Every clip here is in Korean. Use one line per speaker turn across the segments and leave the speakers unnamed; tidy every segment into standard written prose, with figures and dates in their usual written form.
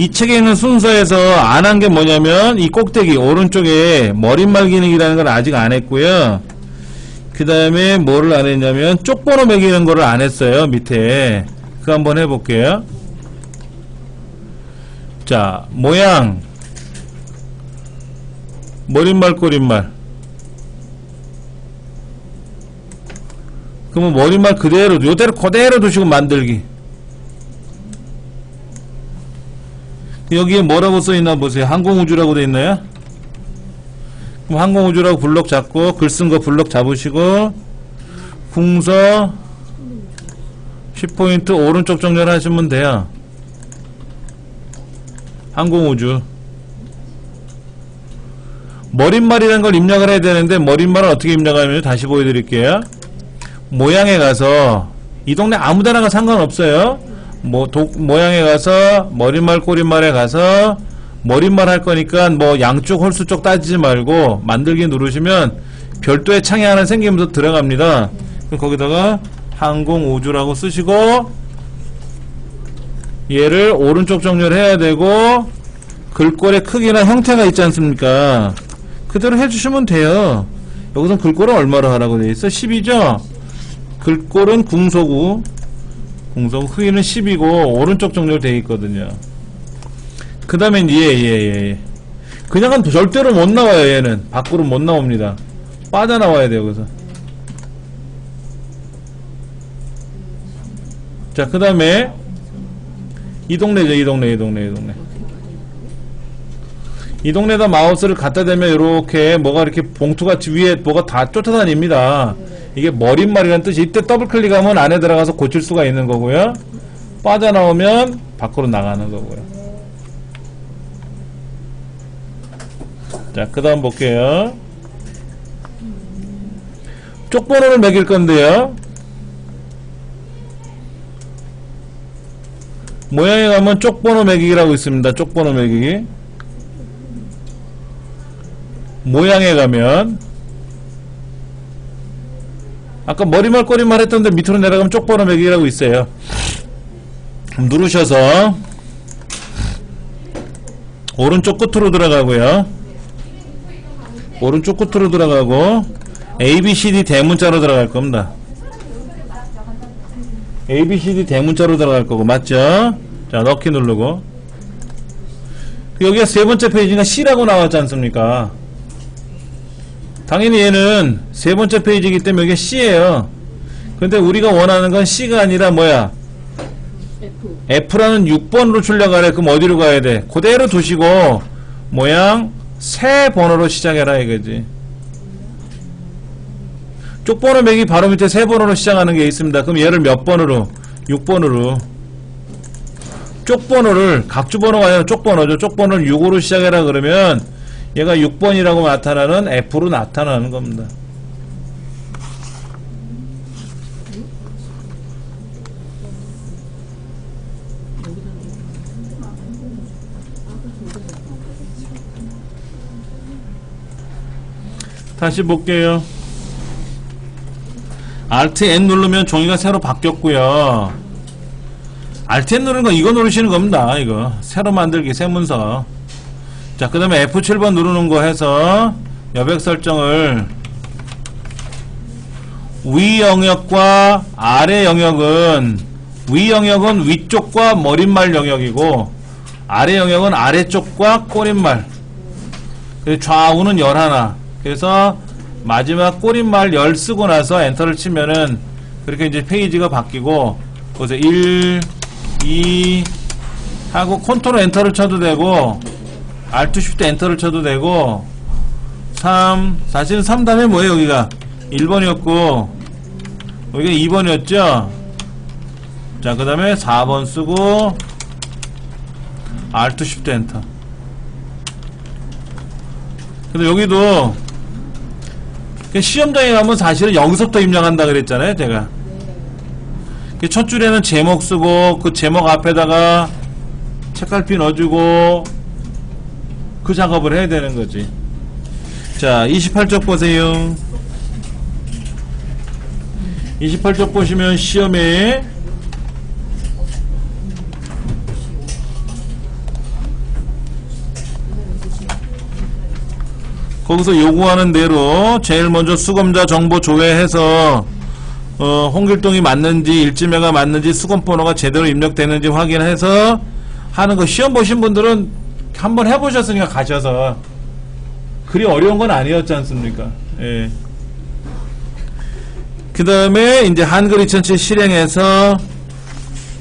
이 책에 있는 순서에서 안 한 게 뭐냐면 이 꼭대기 오른쪽에 머릿말 기능이라는 걸 아직 안 했고요. 그 다음에 뭐를 안 했냐면 쪽번호 매기는 거를 안 했어요. 밑에 그거 한번 해볼게요. 자, 모양 머릿말 꼬릿말. 그러면 머릿말 그대로 요대로 그대로 두시고 만들기. 여기에 뭐라고 써있나 보세요. 항공우주라고 돼있나요? 그럼 항공우주라고 블록 잡고 글 쓴 거 블록 잡으시고 궁서 10포인트 오른쪽 정렬하시면 돼요. 항공우주. 머릿말이라는 걸 입력을 해야 되는데 머릿말은 어떻게 입력하면 다시 보여드릴게요. 모양에 가서 이 동네 아무데나 가 상관없어요. 모양에 가서 머릿말 꼬릿말에 가서 머릿말 할 거니까 뭐 양쪽 홀수 쪽 따지지 말고 만들기 누르시면 별도의 창이 하나 생기면서 들어갑니다. 그럼 거기다가 항공우주라고 쓰시고 얘를 오른쪽 정렬해야 되고 글꼴의 크기나 형태가 있지 않습니까? 그대로 해주시면 돼요. 여기서 글꼴은 얼마로 하라고 되어 있어? 10이죠? 글꼴은 궁서구 크기는 10이고 오른쪽 정렬되어 있거든요. 그 다음에 얘 그냥은 절대로 못 나와요. 얘는 밖으로 못 나옵니다. 빠져나와야 돼요. 여기서. 자, 그 다음에 이 동네죠. 이 동네에다 마우스를 갖다 대면 이렇게 뭐가 이렇게 봉투같이 위에 뭐가 다 쫓아다닙니다. 이게 머릿말이라는 뜻이. 이때 더블 클릭하면 안에 들어가서 고칠 수가 있는 거고요. 빠져나오면 밖으로 나가는 거고요. 자, 그 다음 볼게요. 쪽번호를 매길 건데요. 모양에 가면 쪽번호 매기기라고 있습니다. 쪽번호 매기기. 모양에 가면 아까 머리말 꼬리말 했던데 밑으로 내려가면 쪽번호 매기기라고 있어요. 누르셔서 오른쪽 끝으로 들어가고요. 오른쪽 끝으로 들어가고 ABCD 대문자로 들어갈 겁니다. ABCD 대문자로 들어갈 거고 맞죠? 자, 넣기 누르고 여기가 세 번째 페이지가 C라고 나왔지 않습니까? 당연히 얘는 세 번째 페이지이기 때문에 이게 C예요. 근데 우리가 원하는 건 C가 아니라 뭐야? F라는 6번으로 출력하래. 그럼 어디로 가야 돼? 그대로 두시고 모양 새 번호로 시작해라 이거지. 쪽번호 매기 바로 밑에 새 번호로 시작하는 게 있습니다. 그럼 얘를 몇 번으로? 6번으로. 쪽번호를 각주번호가 아니라 쪽번호죠. 쪽번호를 6으로 시작해라 그러면 얘가 6번이라고 나타나는 F로 나타나는 겁니다. 다시 볼게요. Alt N 누르면 종이가 새로 바뀌었고요. Alt N 누르는 거 이거 누르시는 겁니다. 이거 새로 만들기 새 문서. 자, 그 다음에 F7번 누르는 거 해서 여백 설정을 위 영역과 아래 영역은 위 영역은 위쪽과 머릿말 영역이고 아래 영역은 아래쪽과 꼬릿말. 좌우는 11. 그래서 마지막 꼬릿말 10 쓰고 나서 엔터를 치면은 그렇게 이제 페이지가 바뀌고 거기서 1, 2 하고 컨트롤 엔터를 쳐도 되고 Alt Shift 엔터를 쳐도 되고 3 사실은 3 다음에 뭐예요? 여기가 1번이었고 여기가 2번이었죠. 자, 그 다음에 4번 쓰고 Alt Shift 엔터. 근데 여기도 시험장에 가면 사실은 여기서부터 입력한다 그랬잖아요 제가. 첫 줄에는 제목 쓰고 그 제목 앞에다가 책갈피 넣어주고 그 작업을 해야 되는 거지. 자, 28쪽 보세요. 28쪽 보시면 시험에 거기서 요구하는 대로 제일 먼저 수검자 정보 조회해서 홍길동이 맞는지 일지매가 맞는지 수검번호가 제대로 입력되는지 확인해서 하는 거. 시험 보신 분들은 한번 해보셨으니까 가셔서 그리 어려운 건 아니었지 않습니까? 예. 그 다음에 이제 한글 2007 실행해서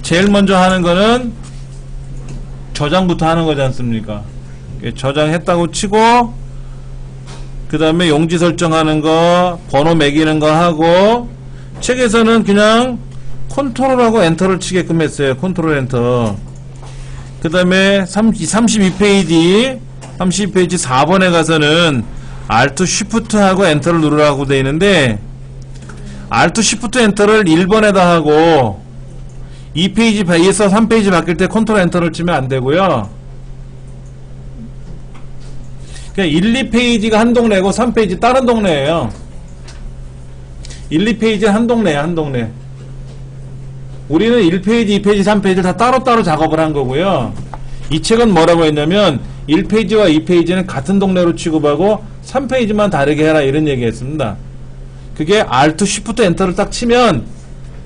제일 먼저 하는 거는 저장부터 하는 거지 않습니까? 저장했다고 치고 그 다음에 용지 설정하는 거, 번호 매기는 거 하고, 책에서는 그냥 컨트롤하고 엔터를 치게끔 했어요. 컨트롤 엔터. 그 다음에 32페이지 4번에 가서는 Alt Shift 하고 엔터를 누르라고 되어 있는데, Alt Shift 엔터를 1번에다 하고 2페이지에서 3페이지 바뀔 때 컨트롤 엔터를 치면 안 되고요. 그냥 1, 2페이지가 한 동네고 3페이지 다른 동네예요. 1, 2페이지는 한 동네야, 한 동네. 우리는 1페이지, 2페이지, 3페이지를 다 따로따로 작업을 한 거고요. 이 책은 뭐라고 했냐면 1페이지와 2페이지는 같은 동네로 취급하고 3페이지만 다르게 해라 이런 얘기 했습니다. 그게 Alt Shift 엔터를 딱 치면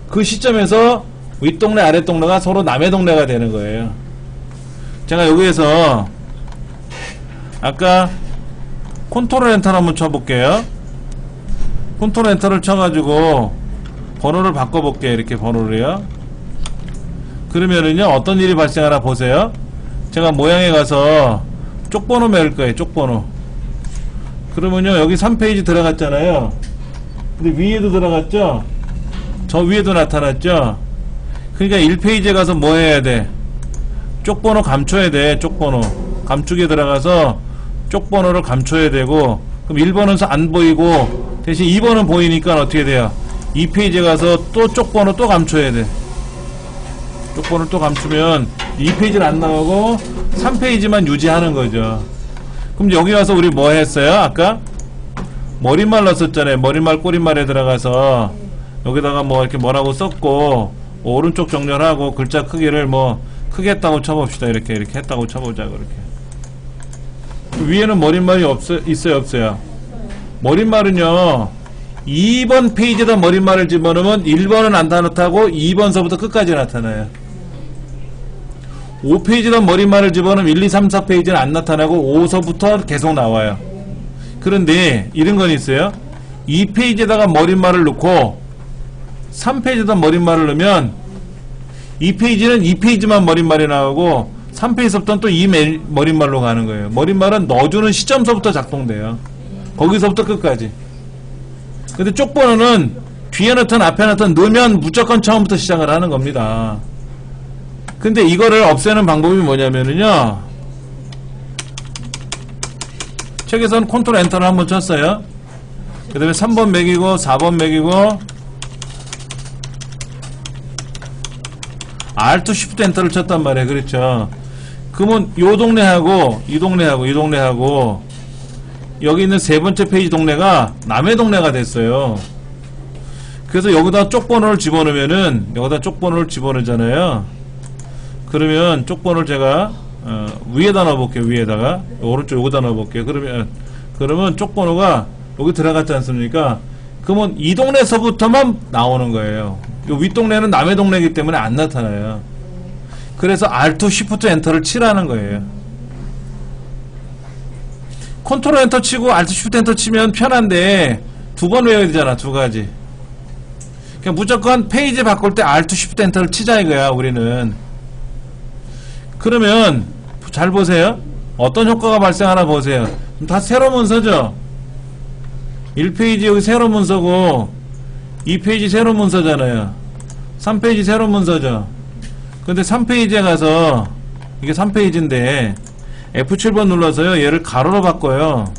그 시점에서 윗동네 아랫동네가 서로 남의 동네가 되는 거예요. 제가 여기에서 아까 컨트롤 엔터를 한번 쳐볼게요. 컨트롤 엔터를 쳐가지고 번호를 바꿔볼게요. 이렇게 번호를요. 그러면은요 어떤 일이 발생하나 보세요. 제가 모양에 가서 쪽번호 매일 거예요. 쪽번호. 그러면요 여기 3페이지 들어갔잖아요. 근데 위에도 들어갔죠. 저 위에도 나타났죠. 그러니까 1페이지에 가서 뭐 해야 돼? 쪽번호 감춰야 돼. 쪽번호 감추기에 들어가서 쪽번호를 감춰야 되고, 그럼 1번은 안 보이고 대신 2번은 보이니까 어떻게 돼요? 2페이지에 가서 또 쪽번호 또 감춰야 돼. 쪽번호를 또 감추면 2페이지는 안 나오고 3페이지만 유지하는 거죠. 그럼 여기 와서 우리 뭐 했어요? 아까 머릿말 넣었었잖아요. 머릿말 꼬릿말에 들어가서 여기다가 뭐 이렇게 뭐라고 썼고, 오른쪽 정렬하고 글자 크기를 뭐 크게 했다고 쳐봅시다. 이렇게 했다고 쳐보자. 그렇게 위에는 머릿말이 있어요 없어요? 머릿말은요 2번 페이지에다 머릿말을 집어넣으면 1번은 안 나타나고 2번서부터 끝까지 나타나요. 5페이지에다 머릿말을 집어넣으면 1, 2, 3, 4페이지는 안 나타나고 5서부터 계속 나와요. 그런데 이런 건 있어요. 2페이지에다가 머릿말을 넣고 3페이지에다 머릿말을 넣으면 2페이지는 2페이지만 머릿말이 나오고 3페이지부터는 또 이 머릿말로 가는 거예요. 머릿말은 넣어주는 시점서부터 작동돼요. 거기서부터 끝까지. 근데 쪽번호는 뒤에 넣든 앞에 넣든 넣으면 무조건 처음부터 시작을 하는 겁니다. 근데 이거를 없애는 방법이 뭐냐면은요, 책에서는 컨트롤 엔터를 한번 쳤어요. 그 다음에 3번 매기고 4번 매기고 Alt Shift 엔터를 쳤단 말이에요. 그렇죠. 그러면 요 동네하고 이 동네하고 이 동네하고 여기 있는 세 번째 페이지 동네가 남의 동네가 됐어요. 그래서 여기다 쪽번호를 집어넣으면은, 여기다 쪽번호를 집어넣잖아요. 그러면 쪽번호를 제가 위에다 넣어볼게요. 위에다가 오른쪽 여기다 넣어볼게요. 그러면 쪽번호가 여기 들어갔지 않습니까? 그러면 이 동네에서부터만 나오는 거예요. 요 윗동네는 남의 동네이기 때문에 안 나타나요. 그래서 Alt Shift 엔터를 치라는 거예요. 컨트롤 엔터 치고 Alt Shift 엔터 치면 편한데 두 번 외워야 되잖아. 두 가지. 그러니까 무조건 페이지 바꿀 때 Alt Shift 엔터를 치자 이거야. 우리는. 그러면 잘 보세요. 어떤 효과가 발생하나 보세요. 다 세로 문서죠. 1페이지 여기 세로 문서고 2페이지 세로 문서잖아요. 3페이지 세로 문서죠. 근데 3페이지에 가서, 이게 3페이지인데 F7번 눌러서요 얘를 가로로 바꿔요.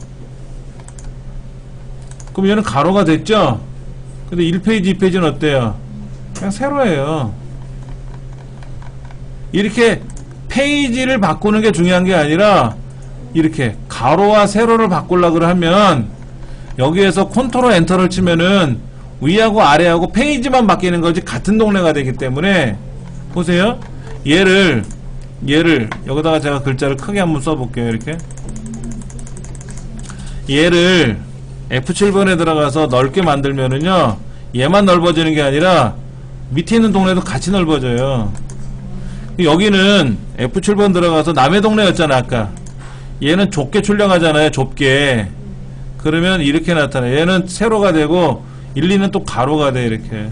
그럼 얘는 가로가 됐죠. 근데 1페이지 2페이지는 어때요? 그냥 세로예요. 이렇게 페이지를 바꾸는 게 중요한 게 아니라 이렇게 가로와 세로를 바꾸려고 하면 여기에서 컨트롤 엔터를 치면은 위하고 아래하고 페이지만 바뀌는 거지 같은 동네가 되기 때문에, 보세요. 얘를 여기다가 제가 글자를 크게 한번 써볼게요. 이렇게 얘를 F7번에 들어가서 넓게 만들면은요, 얘만 넓어지는 게 아니라 밑에 있는 동네도 같이 넓어져요. 여기는 F7번 들어가서 남의 동네였잖아 아까. 얘는 좁게 출력하잖아요. 좁게. 그러면 이렇게 나타나요. 얘는 세로가 되고 1, 2는 또 가로가 돼. 이렇게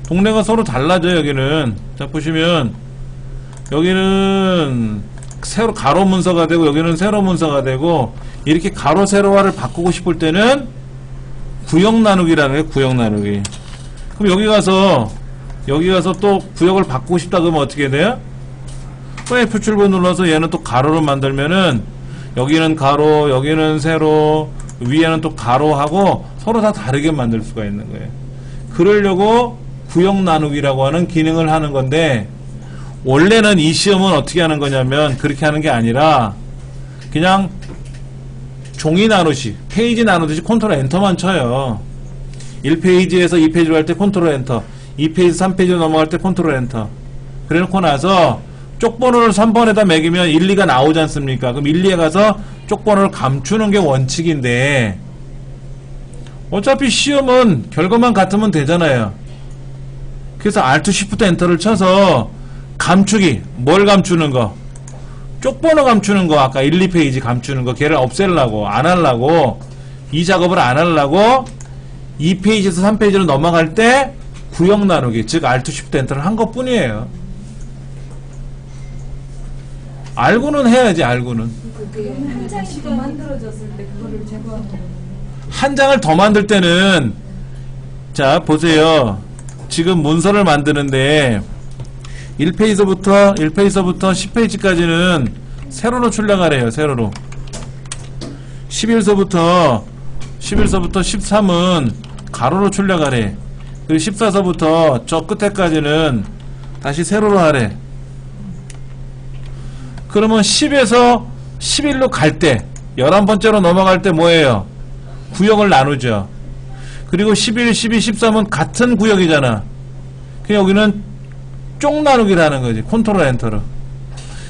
동네가 서로 달라져요. 여기는 자 보시면 여기는 세로 가로 문서가 되고 여기는 세로 문서가 되고, 이렇게 가로 세로화를 바꾸고 싶을 때는 구역 나누기라는 거예요. 구역 나누기. 그럼 여기 가서 또 구역을 바꾸고 싶다 그러면 어떻게 돼요? 또 F7번 눌러서 얘는 또 가로로 만들면은 여기는 가로, 여기는 세로, 위에는 또 가로하고 서로 다 다르게 만들 수가 있는 거예요. 그러려고 구역 나누기라고 하는 기능을 하는 건데, 원래는 이 시험은 어떻게 하는 거냐면 그렇게 하는 게 아니라 그냥 종이 나누시, 페이지 나누듯이 컨트롤 엔터만 쳐요. 1페이지에서 2페이지로 갈 때 컨트롤 엔터, 2페이지 3페이지로 넘어갈 때 컨트롤 엔터. 그래 놓고 나서 쪽번호를 3번에다 매기면 1, 2가 나오지 않습니까? 그럼 1, 2에 가서 쪽번호를 감추는 게 원칙인데, 어차피 시험은 결과만 같으면 되잖아요. 그래서 Alt, Shift, Enter를 쳐서 감추기, 뭘 감추는 거? 쪽번호 감추는 거, 아까 1, 2페이지 감추는 거, 걔를 없애려고, 안 하려고, 이 작업을 안 하려고 2페이지에서 3페이지로 넘어갈 때 구역 나누기, 즉 Alt, Shift, Enter를 한 것 뿐이에요. 알고는 해야지. 알고는
한 장이 더 만들어졌을 때 그거를 제거하는 거예요.
한 장을 더 만들 때는, 자 보세요. 지금 문서를 만드는데 1페이지서부터 10페이지까지는 세로로 출력하래요. 세로로. 11서부터 13은 가로로 출력하래. 그리고 14서부터 저 끝에까지는 다시 세로로 하래. 그러면 10에서 11로 갈 때, 11번째로 넘어갈 때 뭐예요? 구역을 나누죠. 그리고 11, 12, 13은 같은 구역이잖아. 그냥 여기는 쪽 나누기를 하는 거지. 컨트롤 엔터로.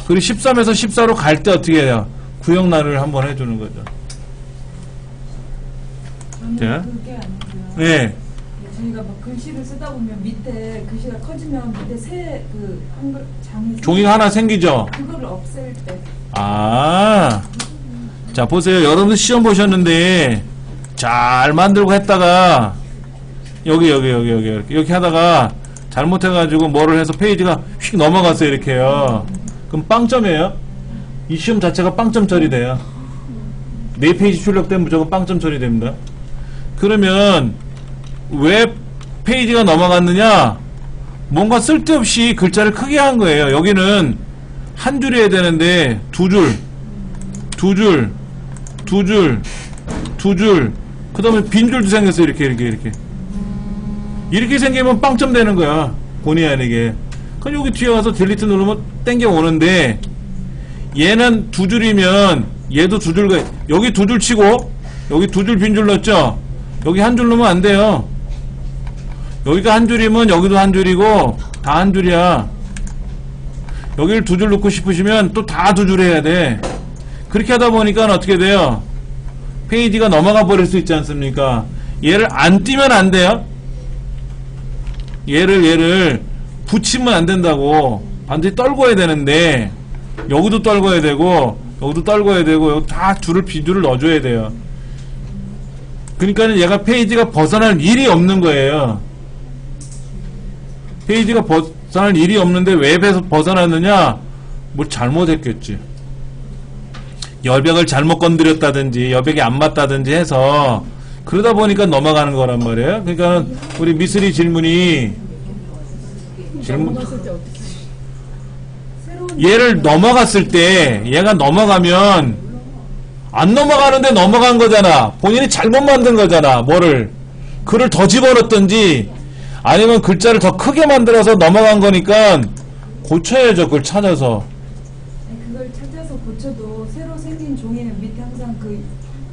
그리고 13에서 14로 갈 때 어떻게 해요? 구역 나누기를 한번 해주는 거죠.
자. 그게 아니고요.
네.
저희가 막 글씨를 쓰다 보면 밑에 글씨가 커지면 밑에 새 그 한글 장이
종이가 하나 생기죠?
그거를 없앨 때.
아. 자, 보세요. 여러분들 시험 보셨는데, 잘 만들고 했다가, 여기 하다가, 잘못해가지고 뭐를 해서 페이지가 휙 넘어갔어요. 이렇게요. 그럼 빵점이에요. 이 시험 자체가 빵점 처리돼요. 4페이지 출력되면 무조건 빵점 처리됩니다. 그러면 왜 페이지가 넘어갔느냐? 뭔가 쓸데없이 글자를 크게 한 거예요. 여기는 한 줄 해야 되는데 두 줄, 그 다음에 빈 줄도 생겼어요. 이렇게 생기면 빵점 되는 거야. 본의 아니게. 그럼 여기 뒤에 와서 딜리트 누르면 땡겨 오는데, 얘는 두 줄이면 얘도 두 줄, 여기 두 줄 치고 여기 두 줄 빈 줄 넣었죠? 여기 한 줄 넣으면 안 돼요. 여기가 한 줄이면 여기도 한 줄이고 다 한 줄이야. 여기를 두 줄 넣고 싶으시면 또 다 두 줄 해야 돼. 그렇게 하다 보니까 어떻게 돼요? 페이지가 넘어가 버릴 수 있지 않습니까? 얘를 안 띄면 안 돼요. 얘를 붙이면 안 된다고. 반드시 떨궈야 되는데, 여기도 떨궈야 되고 여기도 떨궈야 되고, 여기 다 빈줄을 넣어줘야 돼요. 그러니까 얘가 페이지가 벗어날 일이 없는 거예요. 페이지가 벗어날 일이 없는데 왜 벗어났느냐? 뭐 잘못했겠지. 여백을 잘못 건드렸다든지 여백이 안 맞다든지 해서, 그러다 보니까 넘어가는 거란 말이에요. 그러니까 우리 미스리 얘를 넘어갔을 때, 얘가 넘어가면 안 넘어가는데 넘어간 거잖아. 본인이 잘못 만든 거잖아. 뭐를, 글을 더 집어넣었든지 아니면 글자를 더 크게 만들어서 넘어간 거니까 고쳐야죠. 그걸 찾아서.
그걸 찾아서 고쳐도 새로 생긴 종이는 밑에 항상 그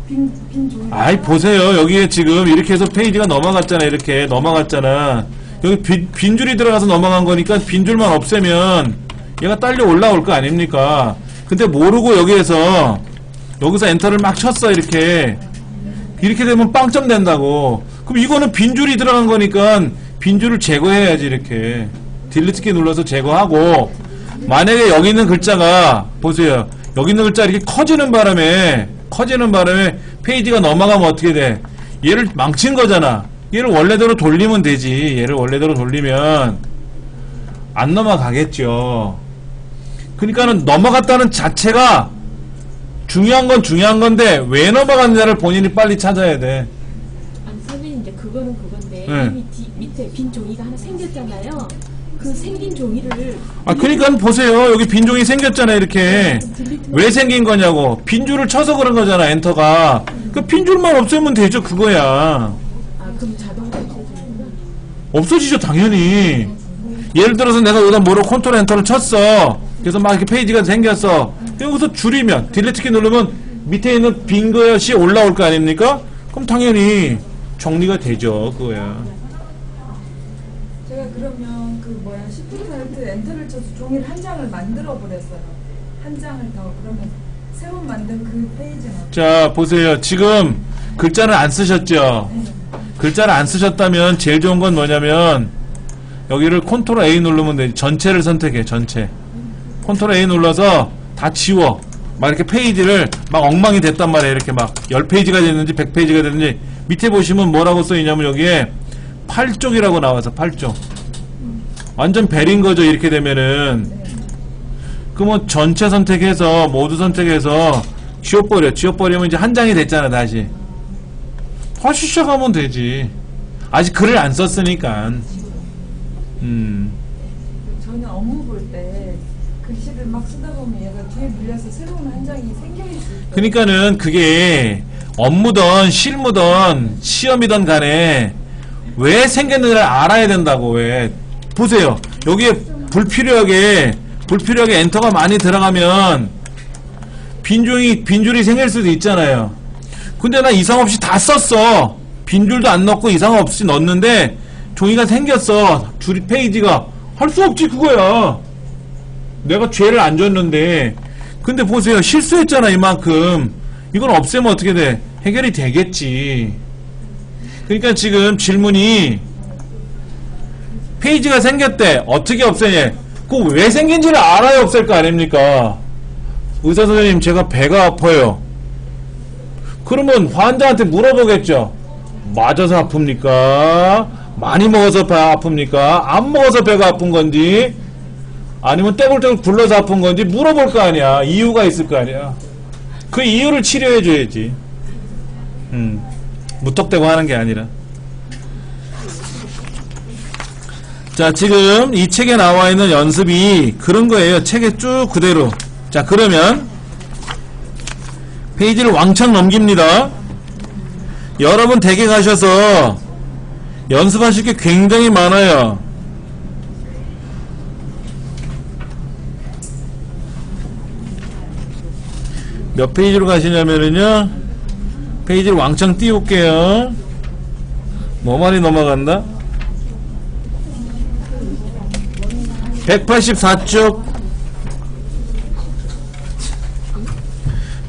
빈 종이.
아이 보세요. 여기에 지금 이렇게 해서 페이지가 넘어갔잖아. 이렇게 넘어갔잖아. 여기 빈 줄이 들어가서 넘어간 거니까 빈 줄만 없애면 얘가 딸려 올라올 거 아닙니까? 근데 모르고 여기에서 여기서 엔터를 막 쳤어. 이렇게 되면 빵점 된다고. 그럼 이거는 빈줄이 들어간 거니까 빈줄을 제거해야지. 이렇게 딜리트키 눌러서 제거하고, 만약에 여기 있는 글자가 보세요. 여기 있는 글자 이렇게 커지는 바람에 페이지가 넘어가면 어떻게 돼? 얘를 망친 거잖아. 얘를 원래대로 돌리면 되지. 얘를 원래대로 돌리면 안 넘어가겠죠. 그러니까는 넘어갔다는 자체가 중요한 건 중요한 건데 왜 넘어갔냐를 본인이 빨리 찾아야 돼.
아니 선생님, 이제 그거는 그건데
네.
이미 밑에 빈 종이가 하나 생겼잖아요. 그 생긴 종이를
그러니까 보세요. 여기 빈 종이 생겼잖아요. 이렇게. 왜 생긴 거냐고. 빈줄을 쳐서 그런 거잖아. 엔터가. 그 빈줄만 없애면 되죠. 그거야.
그럼 자동으로 없어지는구나.
없어지죠. 당연히. 예를 들어서 내가 여기다 뭐로 컨트롤 엔터를 쳤어. 그래서 막 이렇게 페이지가 생겼어. 여기서 줄이면 딜리트키 누르면 밑에 있는 빈 것이 올라올 거 아닙니까? 그럼 당연히 정리가 되죠. 그거야.
제가 그러면 그 뭐야 Shift 엔터를 쳐서 종이를 한 장을 만들어 버렸어요. 한 장을 더. 그러면 새로 만든 그 페이지는
자, 보세요. 지금 글자를 안 쓰셨죠? 글자를 안 쓰셨다면 제일 좋은 건 뭐냐면 여기를 컨트롤 A 누르면 되지. 전체를 선택해. 전체. 컨트롤 A 눌러서 다 지워. 막 이렇게 페이지를 막 엉망이 됐단 말이에요. 이렇게 막 10페이지가 됐는지 100페이지가 됐는지 밑에 보시면 뭐라고 써있냐면 여기에 8쪽이라고 나와서 8쪽. 완전 베린 거죠. 이렇게 되면은. 그러면 전체 선택해서 모두 선택해서 지워버리면 이제 한 장이 됐잖아. 다시 시작하면 되지. 아직 글을 안 썼으니까.
저는 업무 볼 때 글씨를 막 쓰다 보면 얘가 뒤에 밀려서 새로운 한 장이 생겨있을 때
그러니까는 그게 업무든 실무든 시험이든 간에 왜 생겼는지를 알아야 된다고. 왜 보세요. 여기에 불필요하게 엔터가 많이 들어가면 빈줄이 생길 수도 있잖아요. 근데 나 이상 없이 다 썼어. 빈줄도 안 넣고 이상 없이 넣었는데 종이가 생겼어. 페이지가 할 수 없지. 그거야. 내가 죄를 안 줬는데. 근데 보세요. 실수했잖아. 이만큼. 이건 없애면 어떻게 돼? 해결이 되겠지. 그러니까 지금 질문이 페이지가 생겼대. 어떻게 없애냐? 그거 왜 생긴지를 알아야 없앨 거 아닙니까? 의사 선생님, 제가 배가 아파요. 그러면 환자한테 물어보겠죠. 맞아서 아픕니까? 많이 먹어서 배가 아픕니까? 안 먹어서 배가 아픈 건지, 아니면 떼굴떼굴 굴러서 아픈 건지 물어볼 거 아니야. 이유가 있을 거 아니야. 그 이유를 치료해 줘야지. 무턱대고 하는 게 아니라. 자, 지금 이 책에 나와 있는 연습이 그런 거예요. 책에 쭉 그대로. 자, 그러면 페이지를 왕창 넘깁니다. 여러분 댁에 가셔서 연습하실 게 굉장히 많아요. 몇 페이지로 가시냐면은요, 페이지를 왕창 띄울게요. 뭐 많이 넘어간다? 184쪽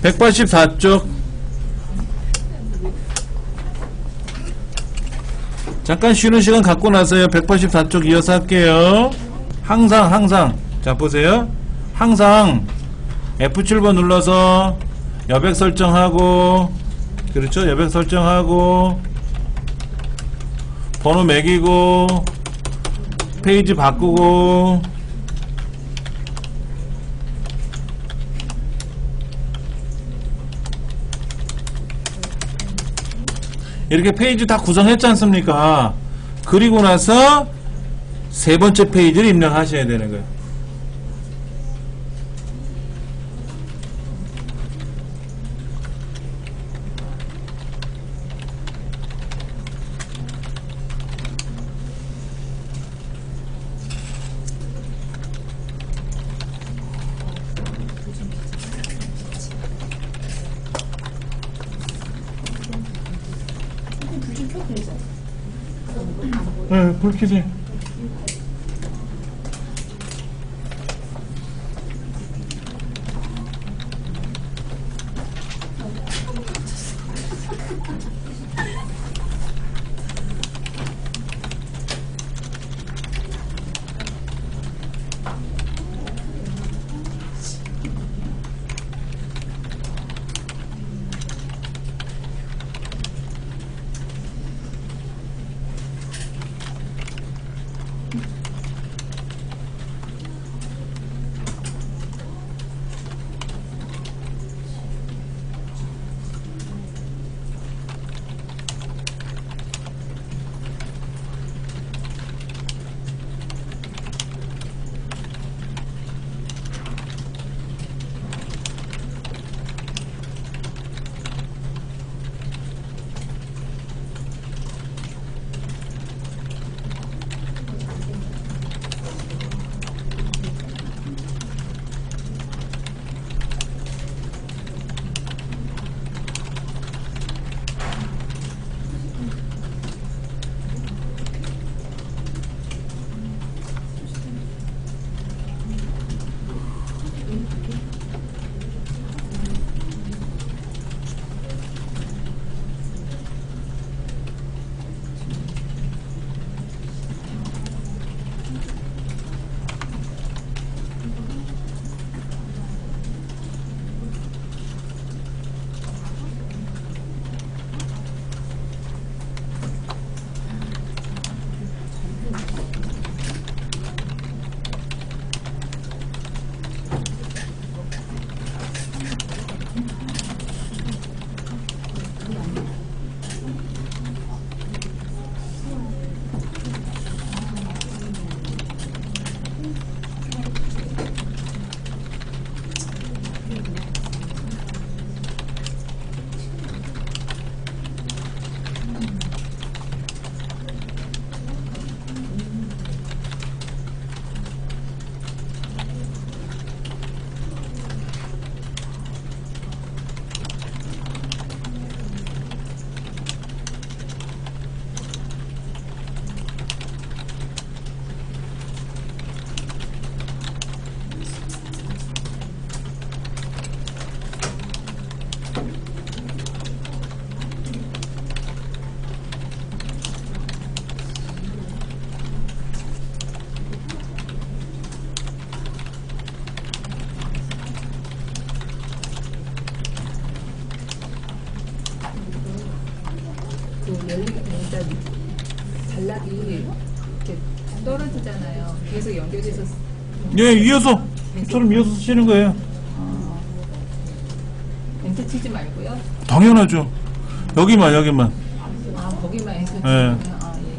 184쪽. 잠깐 쉬는 시간 갖고 나서요. 184쪽 이어서 할게요. 항상 자 보세요. 항상 F7번 눌러서 여백 설정하고, 그렇죠? 여백 설정하고 번호 매기고 페이지 바꾸고, 이렇게 페이지 다 구성했지 않습니까? 그리고 나서 세 번째 페이지를 입력하셔야 되는 거예요. 네, 불 켜세요.
진짜 단락이 이렇게 떨어지잖아요. 계속 연결돼서
예, 이처럼 이어서 쓰시는 거예요.
엔터 치지 말고요.
당연하죠. 여기만.
아, 거기만 엔터 치고요.
네.
아, 예.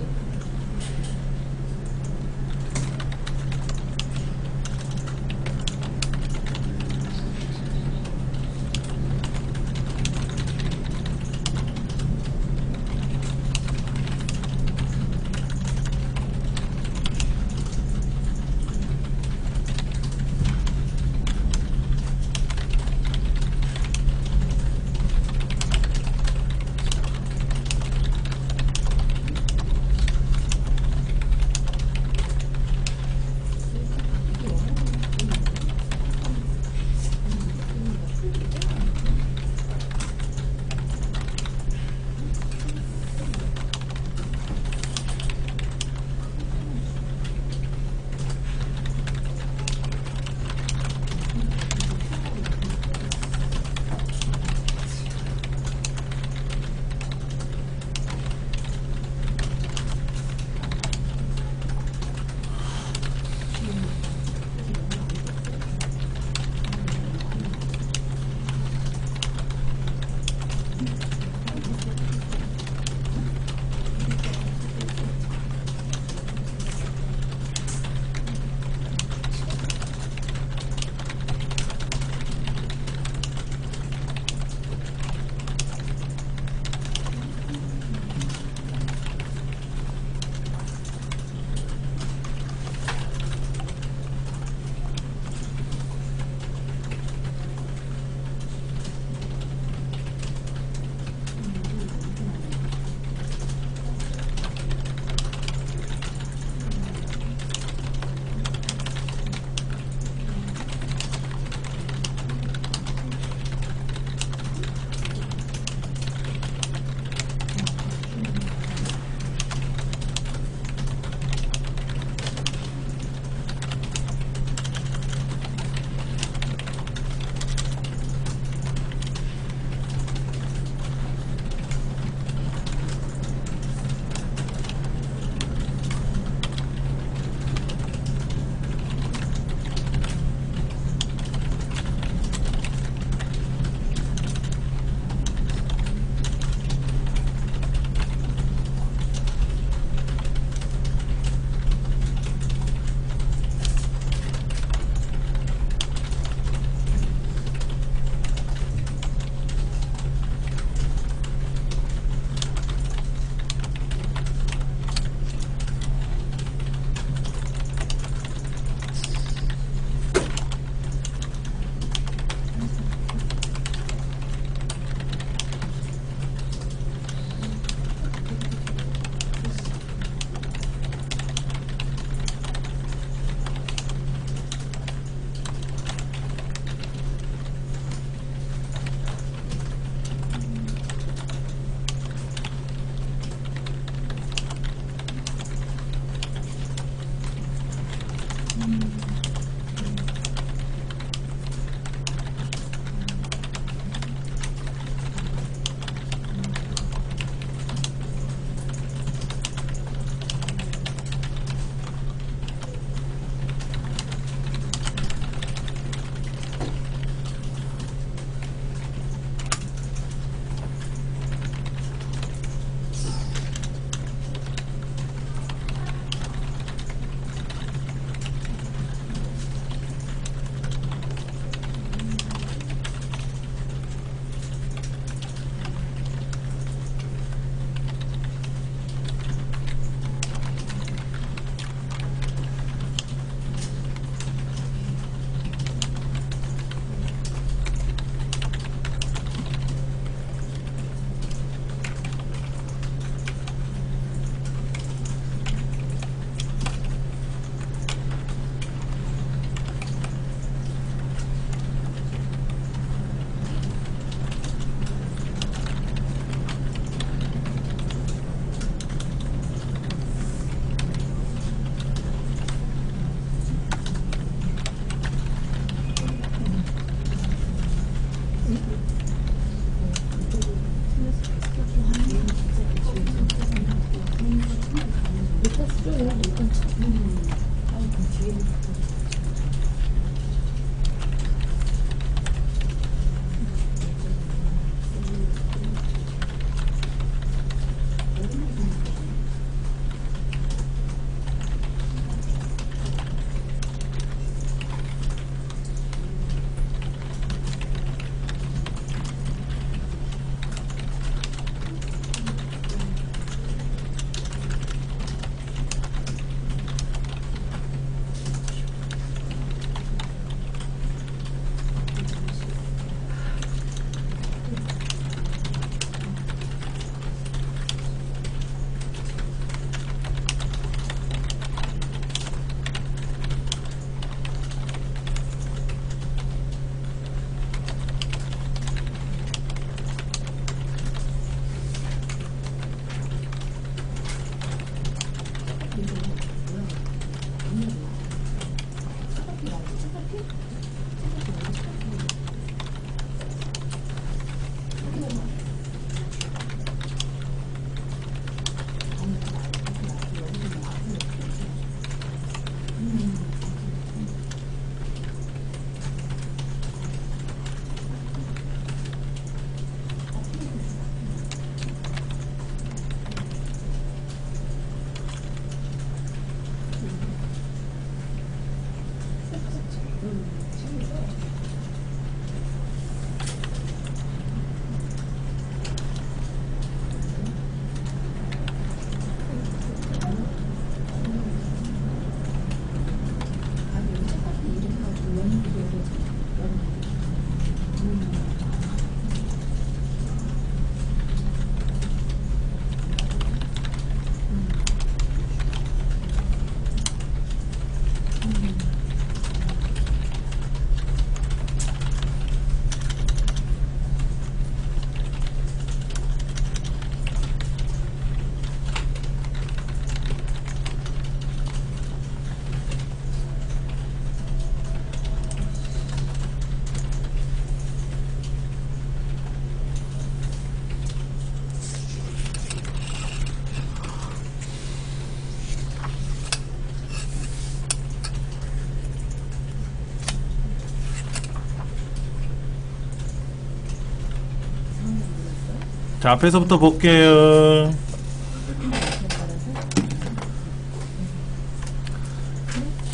자, 앞에서부터 볼게요.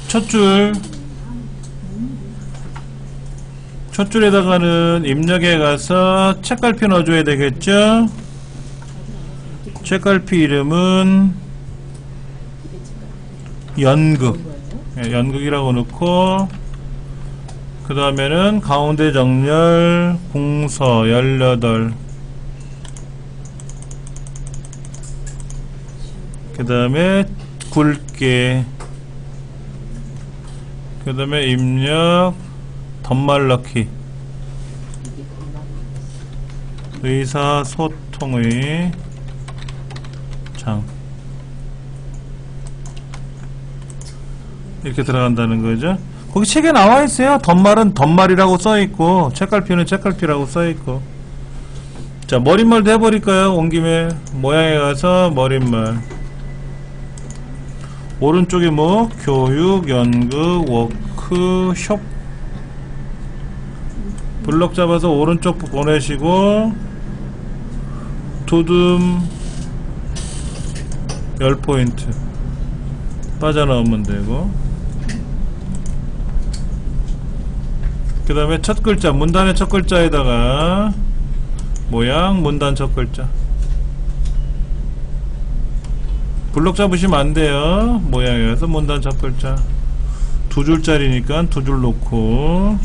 첫 줄에다가는 입력에 가서 책갈피 넣어줘야 되겠죠? 책갈피 이름은 연극. 예, 연극이라고 넣고, 그 다음에는 가운데 정렬, 공서 18. 그 다음에 굵게. 그 다음에 입력, 덧말 넣기. 의사소통의 장. 이렇게 들어간다는 거죠. 거기 책에 나와 있어요. 덧말은 덧말이라고 써있고, 책갈피는 책갈피라고 써있고. 자, 머릿말도 해버릴까요? 온 김에 모양에 가서 머릿말. 오른쪽에 뭐 교육, 연극, 워크숍. 블럭 잡아서 오른쪽 보내시고 두둠 10포인트 빠져나오면 되고, 그 다음에 첫 글자, 문단의 첫 글자에다가 모양, 문단 첫 글자. 블럭 잡으시면 안 돼요. 모양에 가서 문단 첫 글자. 2줄짜리니까 2줄 놓고,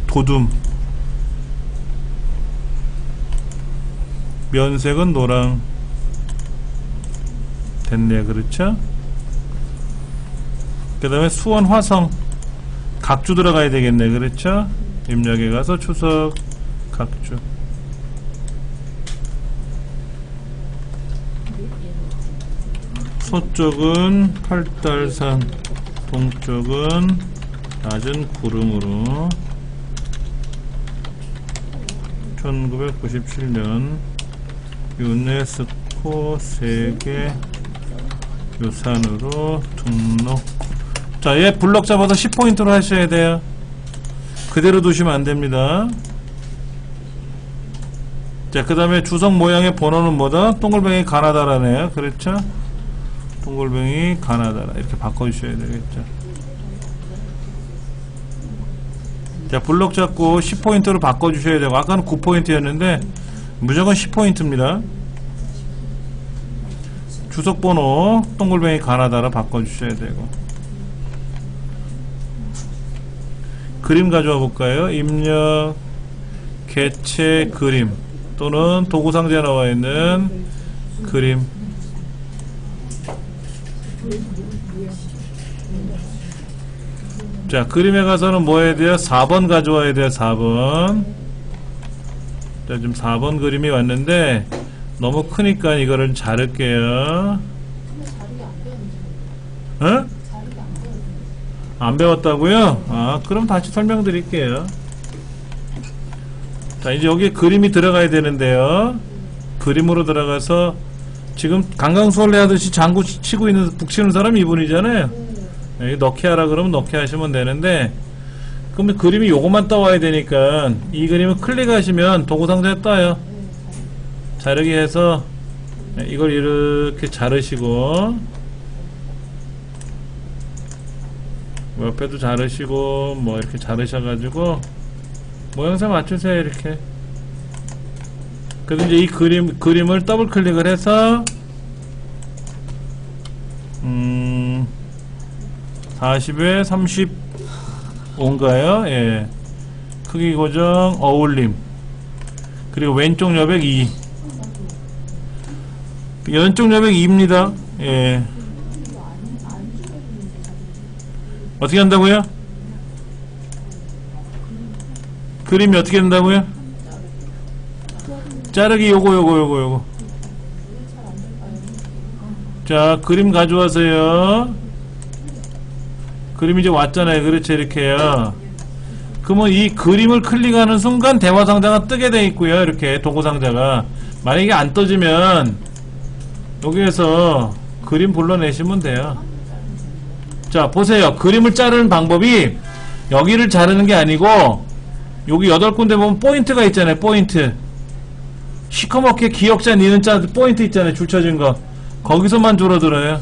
도둠. 면색은 노랑. 됐네, 그렇죠? 그 다음에 수원 화성. 각주 들어가야 되겠네, 그렇죠? 입력에 가서 추석, 각주. 서쪽은 팔달산, 동쪽은 낮은 구름으로. 1997년 유네스코 세계 유산으로 등록. 자, 얘 블럭 잡아서 10포인트로 하셔야 돼요. 그대로 두시면 안 됩니다. 자, 그 다음에 주석 모양의 번호는 뭐다? 동글뱅이 가나다라네요. 그렇죠? 동글뱅이 가나다라. 이렇게 바꿔주셔야 되겠죠. 자, 블럭 잡고 10포인트로 바꿔주셔야 되고, 아까는 9포인트였는데 무조건 10포인트입니다. 주석번호 동글뱅이 가나다라 바꿔주셔야 되고. 그림 가져와 볼까요? 입력, 개체, 그림 또는 도구상자에 나와 있는 그림. 자, 그림에 가서는 뭐 해야 돼요? 4번 가져와야 돼요. 4번. 자, 지금 4번 그림이 왔는데 너무 크니까 이거를 자를게요. 어? 안 배웠다고요? 아, 그럼 다시 설명드릴게요. 자, 이제 여기에 그림이 들어가야 되는데요. 그림으로 들어가서 지금 강강수월래 하듯이 장구 치고 있는, 북치는 사람이 이분이잖아요. 여기 넣기 하라 그러면 넣기 하시면 되는데, 그러면 그림이 요것만 떠와야 되니까 이 그림을 클릭하시면 도구상자에 떠요. 자르기 해서 이걸 이렇게 자르시고, 옆에도 자르시고, 뭐 이렇게 자르셔가지고 모양새 맞추세요. 이렇게. 그래서 이제 이 그림을 더블 클릭을 해서 40에 35인가요? 예. 크기 고정, 어울림. 그리고 왼쪽 여백 2. 왼쪽 여백 2입니다. 예. 어떻게 한다고요? 그림이 어떻게 된다고요? 자르기 요거. 자, 그림 가져와서요. 그림 이제 왔잖아요. 그렇죠, 이렇게요. 그러면 이 그림을 클릭하는 순간 대화 상자가 뜨게 돼 있고요. 이렇게 도구 상자가. 만약에 안 떠지면 여기에서 그림 불러내시면 돼요. 자, 보세요. 그림을 자르는 방법이 여기를 자르는 게 아니고, 여기 8군데 보면 포인트가 있잖아요. 포인트. 시커멓게 기역자 니은자 포인트 있잖아요. 줄 쳐진 거. 거기서만 줄어들어요.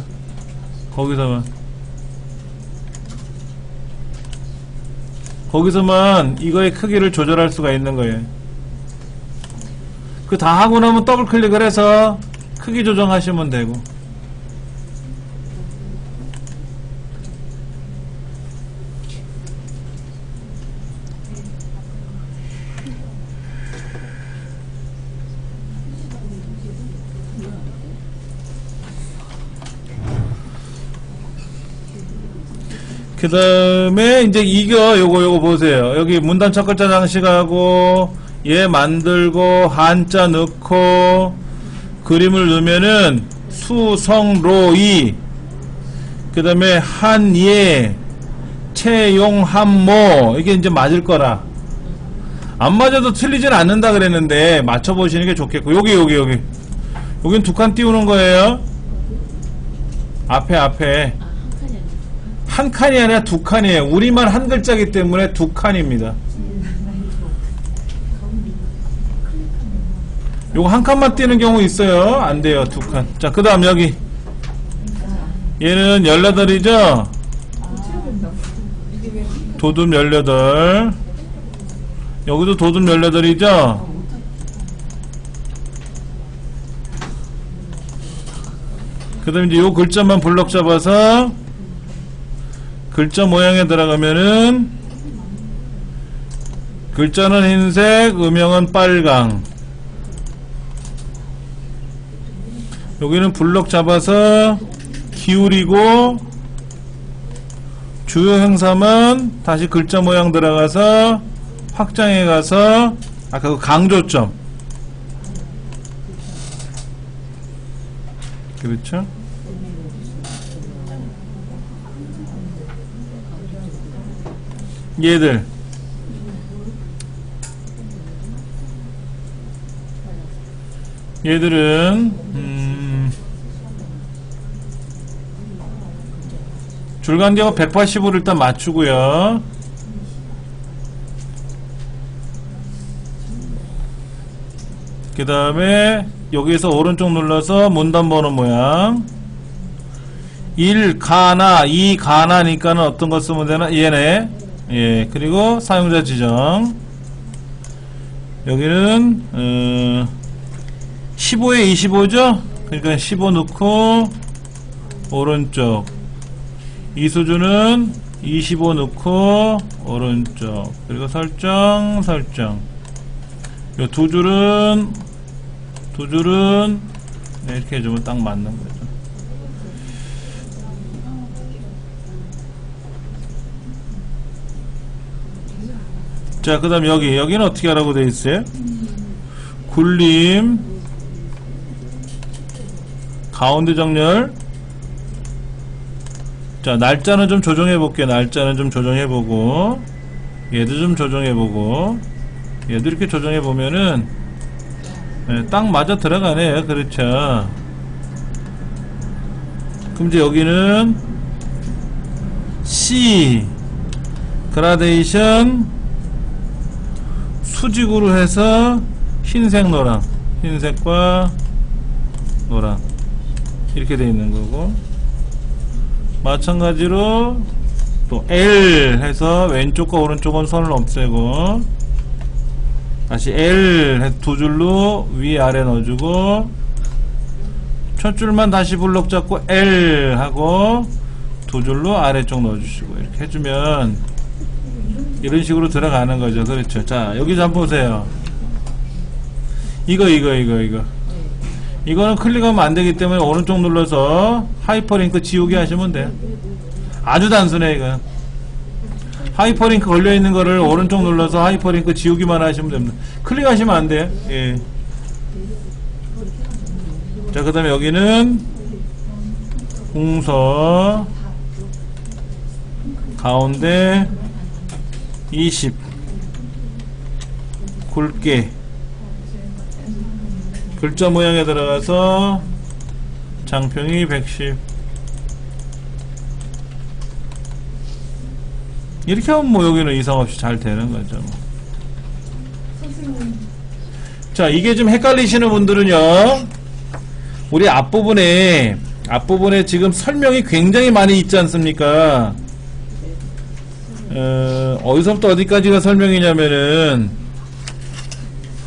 거기서만 이거의 크기를 조절할 수가 있는 거예요. 그 다 하고 나면 더블 클릭을 해서 크기 조정하시면 되고. 그 다음에 이제 요거 보세요. 여기 문단 첫 글자 장식하고 얘 만들고 한자 넣고 그림을 넣으면은 수성로이 그 다음에 한예 채용한모 이게 이제 맞을 거라. 안 맞아도 틀리진 않는다 그랬는데 맞춰보시는 게 좋겠고. 여긴 두 칸 띄우는 거예요. 앞에 한 칸이 아니라 두 칸이에요. 우리만 한 글자이기 때문에 두 칸입니다. 요거 한 칸만 띄는 경우 있어요. 안 돼요. 두 칸. 자, 그 다음 여기. 얘는 18이죠? 도둠 18. 여기도 도둠 18이죠? 그 다음 이제 요 글자만 블럭 잡아서 글자 모양에 들어가면은 글자는 흰색, 음영은 빨강. 여기는 블럭 잡아서 기울이고 주요 행사만 다시 글자 모양 들어가서 확장해 가서 아까 그 강조점. 그렇죠? 얘들은 줄간격은 180으로 일단 맞추고요. 그 다음에 여기서 오른쪽 눌러서 문단 번호 모양 1 가나 2 가나니까는 어떤 거 쓰면 되나? 얘네. 예, 그리고 사용자 지정 여기는 15에 25죠? 그러니까 15 넣고 오른쪽 이수준은 25 넣고 오른쪽 그리고 설정 요 두 줄은 네, 이렇게 해주면 딱 맞는 거죠. 자, 그 다음 여기는 어떻게 하라고 되어 있어요? 굴림 가운데 정렬. 자, 날짜는 좀 조정해 볼게요. 날짜는 좀 조정해 보고 얘도 좀 조정해 보고 얘도 이렇게 조정해 보면은 네, 딱 맞아 들어가네요. 그렇죠. 그럼 이제 여기는 C 그라데이션 수직으로 해서 흰색 노랑 흰색과 노랑 이렇게 되어 있는 거고 마찬가지로 또 L 해서 왼쪽과 오른쪽은 선을 없애고 다시 L 해서 두 줄로 위아래 넣어주고 첫 줄만 다시 블록 잡고 L 하고 두 줄로 아래쪽 넣어주시고 이렇게 해주면 이런 식으로 들어가는 거죠. 그렇죠. 자, 여기서 한번 보세요. 이거는 클릭하면 안 되기 때문에 오른쪽 눌러서 하이퍼링크 지우기 하시면 돼요. 아주 단순해, 이거. 하이퍼링크 걸려있는 거를 오른쪽 눌러서 하이퍼링크 지우기만 하시면 됩니다. 클릭하시면 안 돼요. 예. 자, 그 다음에 여기는 공서 가운데 20 굵게 글자 모양에 들어가서 장평이 110 이렇게 하면 뭐 여기는 이상 없이 잘 되는 거죠.
선생님
자, 이게 좀 헷갈리시는 분들은요, 우리 앞부분에 지금 설명이 굉장히 많이 있지 않습니까? 어디서부터 어디까지가 설명이냐면은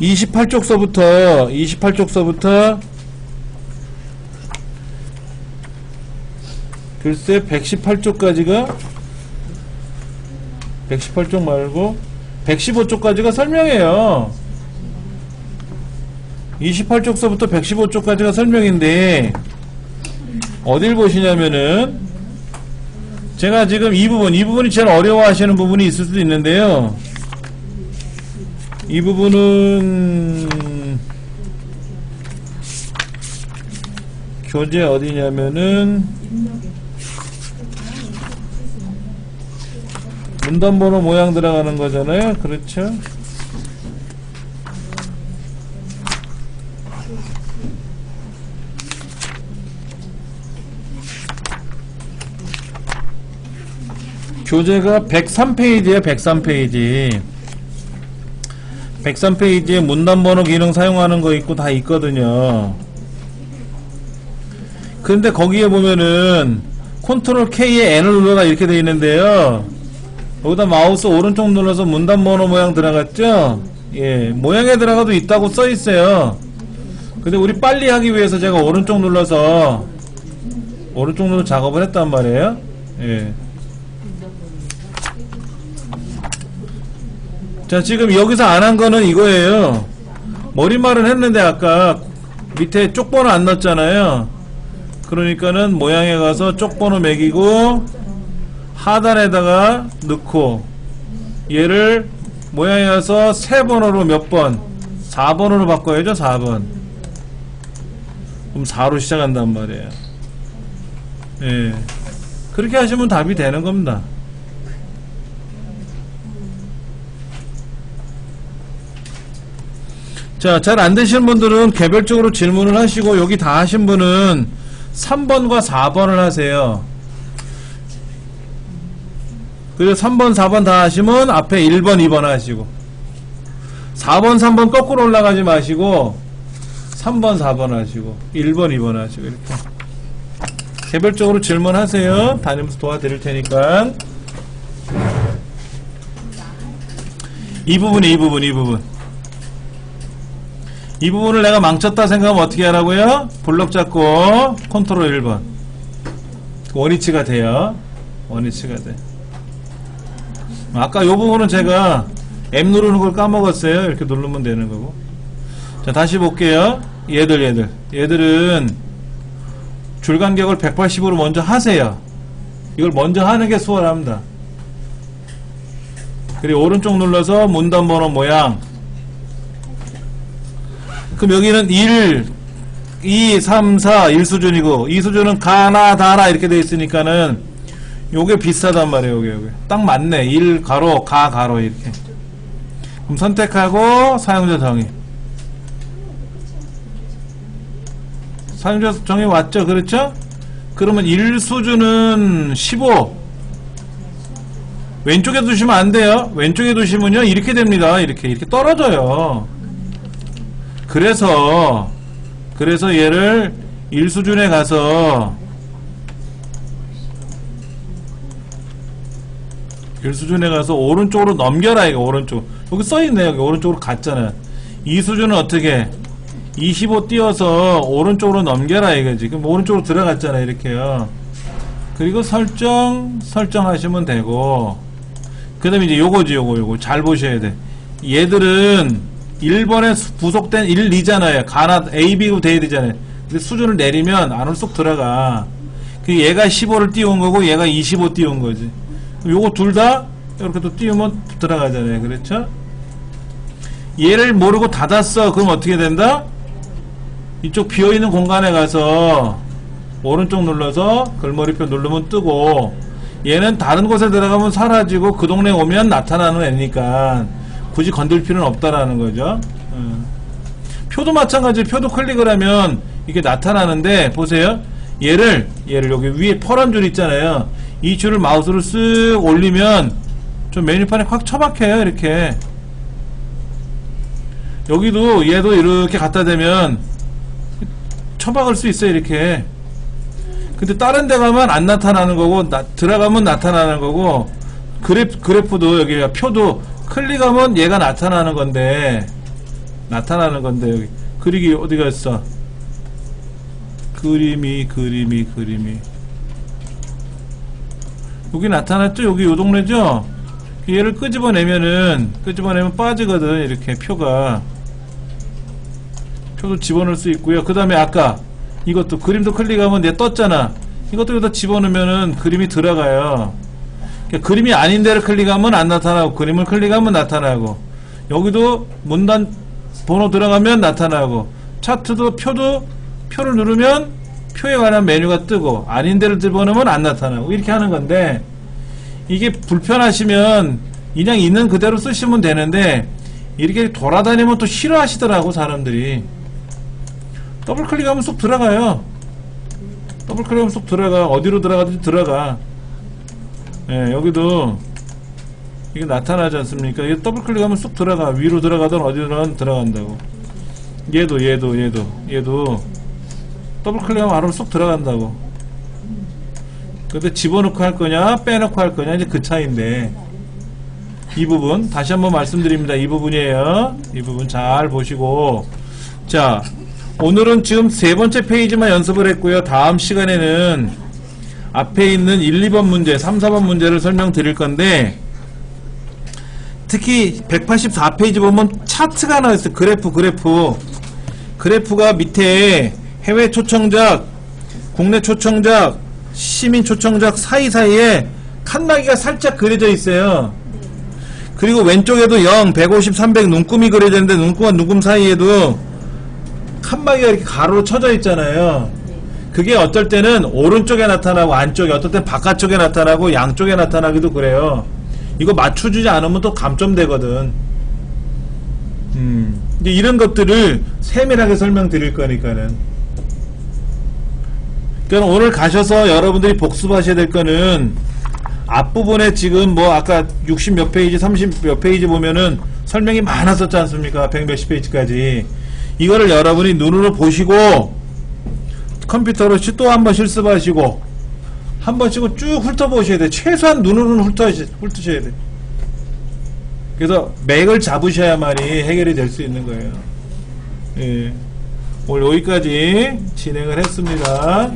28쪽서부터 글쎄 118쪽까지가 118쪽 말고 115쪽까지가 설명이에요. 28쪽서부터 115쪽까지가 설명인데 어딜 보시냐면은 제가 지금 이 부분이 제일 어려워하시는 부분이 있을 수도 있는데요. 이 부분은 교재 어디냐면은 문단번호 모양 들어가는 거잖아요. 그렇죠? 교재가 103페이지에요. 103페이지 103페이지에 문단번호 기능 사용하는 거 있고 다 있거든요. 근데 거기에 보면은 컨트롤 K에 N을 눌러라 이렇게 되어 있는데요. 여기다 마우스 오른쪽 눌러서 문단번호 모양 들어갔죠? 예, 모양에 들어가도 있다고 써 있어요. 근데 우리 빨리 하기 위해서 제가 오른쪽 눌러서 작업을 했단 말이에요. 예. 자, 지금 여기서 안 한 거는 이거예요. 머리말은 했는데 아까 밑에 쪽번호 안 넣었잖아요. 그러니까는 모양에 가서 쪽번호 매기고 하단에다가 넣고 얘를 모양에 가서 세 번호로 몇 번? 4번으로 바꿔야죠. 4번. 그럼 4로 시작한단 말이에요. 예. 그렇게 하시면 답이 되는 겁니다. 자, 잘 안 되시는 분들은 개별적으로 질문을 하시고 여기 다 하신 분은 3번과 4번을 하세요. 그리고 3번, 4번 다 하시면 앞에 1번, 2번 하시고 4번, 3번 거꾸로 올라가지 마시고 3번, 4번 하시고 1번, 2번 하시고 이렇게 개별적으로 질문하세요. 다니면서 도와드릴 테니까. 이 부분을 내가 망쳤다 생각하면 어떻게 하라고요? 블럭 잡고 컨트롤 1번 원위치가 돼요. 원위치가 돼. 아까 요 부분은 제가 M 누르는 걸 까먹었어요. 이렇게 누르면 되는 거고. 자, 다시 볼게요. 얘들은 줄 간격을 180으로 먼저 하세요. 이걸 먼저 하는 게 수월합니다. 그리고 오른쪽 눌러서 문단번호 모양. 그럼 여기는 1, 2, 3, 4 1수준이고 2수준은 가나 다나 이렇게 돼 있으니까는 요게 비슷하단 말이에요. 요게 딱 맞네. 1 가로 가 가로 이렇게. 그럼 선택하고 사용자 정의. 사용자 정의 왔죠? 그렇죠? 그러면 1수준은 15. 왼쪽에 두시면 안 돼요. 왼쪽에 두시면요 이렇게 됩니다. 이렇게 떨어져요. 그래서 얘를 1수준에 가서 1수준에 가서 오른쪽으로 넘겨라. 이거 오른쪽 여기 써있네. 여기 오른쪽으로 갔잖아요. 2수준은 어떻게 25 띄워서 오른쪽으로 넘겨라 이거지. 그럼 오른쪽으로 들어갔잖아요. 이렇게요. 그리고 설정하시면 되고 그 다음에 이제 요거지. 요거 잘 보셔야 돼. 얘들은 1번에 부속된 1, 2잖아요. 가나 A, B로 돼야 되잖아요. 근데 수준을 내리면 안으로 쏙 들어가. 그 얘가 15를 띄운 거고 얘가 25 띄운 거지. 요거 둘 다 이렇게 또 띄우면 들어가잖아요. 그렇죠? 얘를 모르고 닫았어. 그럼 어떻게 된다? 이쪽 비어있는 공간에 가서 오른쪽 눌러서 글머리표 누르면 뜨고 얘는 다른 곳에 들어가면 사라지고 그 동네 오면 나타나는 애니까 굳이 건들 필요는 없다라는 거죠. 표도 마찬가지. 표도 클릭을 하면 이게 나타나는데 보세요. 얘를 여기 위에 퍼런 줄 있잖아요. 이 줄을 마우스로 쓱 올리면 좀 메뉴판에 확 처박혀요. 이렇게 여기도 얘도 이렇게 갖다 대면 처박을 수 있어요. 이렇게. 근데 다른 데 가면 안 나타나는 거고 들어가면 나타나는 거고 그래프도 여기 표도 클릭하면 얘가 나타나는 건데 여기 그리기 어디 갔어? 그림이 여기 나타났죠? 여기 요 동네죠? 얘를 끄집어내면 빠지거든. 이렇게 표도 집어넣을 수 있고요. 그 다음에 아까 이것도 그림도 클릭하면 얘 떴잖아. 이것도 여기다 집어넣으면은 그림이 들어가요. 그러니까 그림이 아닌 데를 클릭하면 안 나타나고 그림을 클릭하면 나타나고 여기도 문단 번호 들어가면 나타나고 차트도 표를 누르면 표에 관한 메뉴가 뜨고 아닌 데를 집어넣으면 안 나타나고 이렇게 하는 건데 이게 불편하시면 그냥 있는 그대로 쓰시면 되는데 이렇게 돌아다니면 또 싫어하시더라고 사람들이. 더블 클릭하면 쏙 들어가요. 더블 클릭하면 쏙 들어가. 어디로 들어가든지 들어가. 예, 여기도 이게 나타나지 않습니까? 이게 더블 클릭하면 쏙 들어가. 위로 들어가든 어디든 들어간다고. 얘도 더블 클릭하면 바로 쏙 들어간다고. 근데 집어넣고 할 거냐 빼놓고 할 거냐 이제 그 차이인데 이 부분 다시 한번 말씀드립니다. 이 부분이에요. 이 부분 잘 보시고 자 오늘은 지금 세 번째 페이지만 연습을 했고요. 다음 시간에는 앞에 있는 1, 2번 문제 3, 4번 문제를 설명드릴 건데 특히 184페이지 보면 차트가 나와있어요. 그래프가 밑에 해외 초청작 국내 초청작 시민 초청작 사이사이에 칸막이가 살짝 그려져 있어요. 그리고 왼쪽에도 0, 150, 300 눈금이 그려져 있는데 눈금과 눈금 사이에도 칸막이가 이렇게 가로로 쳐져 있잖아요. 그게 어떨 때는 오른쪽에 나타나고 안쪽에 어떨 땐 바깥쪽에 나타나고 양쪽에 나타나기도 그래요. 이거 맞춰주지 않으면 또 감점되거든. 이제 이런 것들을 세밀하게 설명드릴 거니까는. 그러니까 오늘 가셔서 여러분들이 복습하셔야 될 거는 앞부분에 지금 뭐 아까 60 몇 페이지 30 몇 페이지 보면은 설명이 많았었지 않습니까? 100 몇십 페이지까지. 이거를 여러분이 눈으로 보시고 컴퓨터로 또 한 번 실습하시고 한 번씩 쭉 훑어보셔야 돼. 최소한 눈으로는 훑으셔야 돼. 그래서 맥을 잡으셔야만이 해결이 될 수 있는 거예요. 예. 오늘 여기까지 진행을 했습니다.